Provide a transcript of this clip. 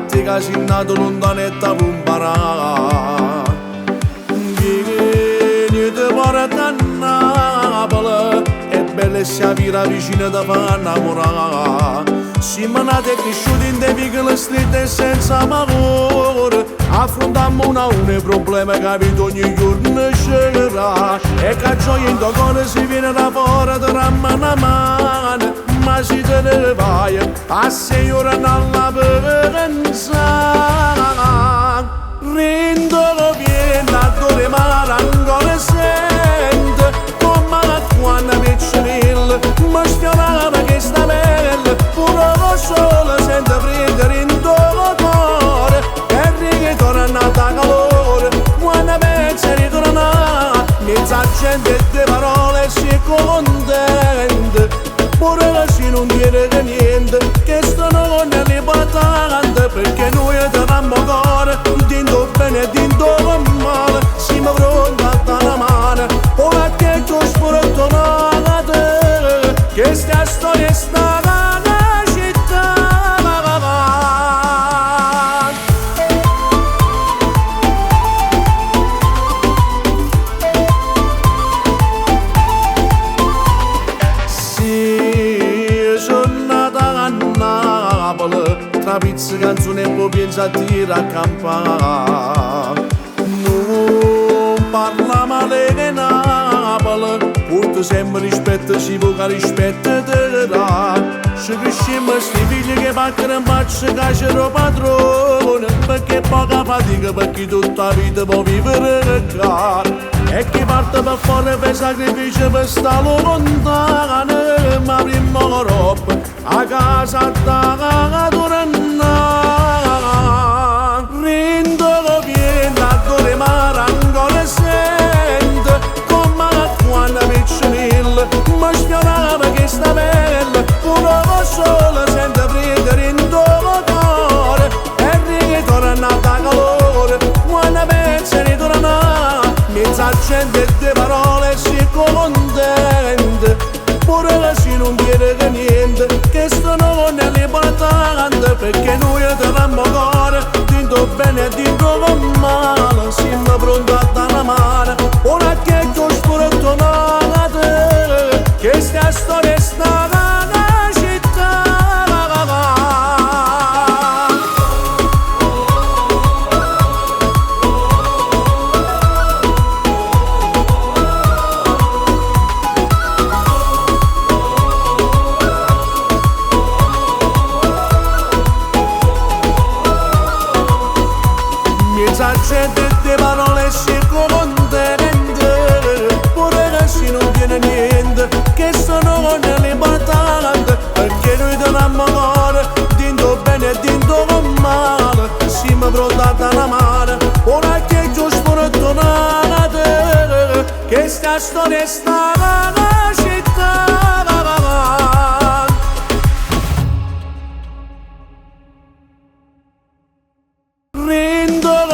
te che sei nato lontanetta per imparare. Vieni te porta a Napoli, è bella e sia vira vicina da fa innamorare. Siamo nati e cresciuti in dei piccoli stretti e senza paura. Affrontammo una problema che ogni giorno c'era. E che gioia in tuo cuore si viene da fuori tra mano a mano. Ma si te ne vai a 6 ore nella pensa. Rendo piena a dove mare ancora sente. Come quando mi c'è ma sfiorava che sta bella. Pure lo sole sente prendere in tuo cuore. E ritorna a calore. Quando pensa a ritornare, mezza gente e parole si è contenta. Pure che si non dire che niente, che stanno con l'importante, perché noi teniamo cuore, dito bene e dito male, siamo pronti a dare la mano, ora che tu sfortunate, che sta storia sta nella città. Tra pizza, canzone e poi pensa a dire a campare. Non parla male che Napoli, porta sempre rispetto, si può che rispetto te dà. Ci cresciamo sti figli che paccano in faccia che c'ero padrone, perché poca fatica, perché tutta la vita può vivere caro. E chi parte per fuori per sacrificio per stare lontano, ma prima l'Europa a casa da tornare. Rendo piena a dove mare ancora sente, come quando mi c'è ma sfiorava che sta bella. Pure lo sole sente prendere in tuo cuore. E ritorna a calore. Quando pensa a ritornare, mezza gente e le parole si contenta. Pure che si non dire che niente, che stanno con l'importante, perché noi teniamo cuore, dito bene e dito male, siamo pronti a dare la mano, ora che tu sfortunate, che sta storia sta nella città. Mezza gente e le parole si contenta, pure che si non viene niente, che sono con l'importante, perché noi teniamo cuore, dito bene e dito male, siamo pronti a dare la mano, ora che tu sfortunate, che sta storia sta nella città. Rendo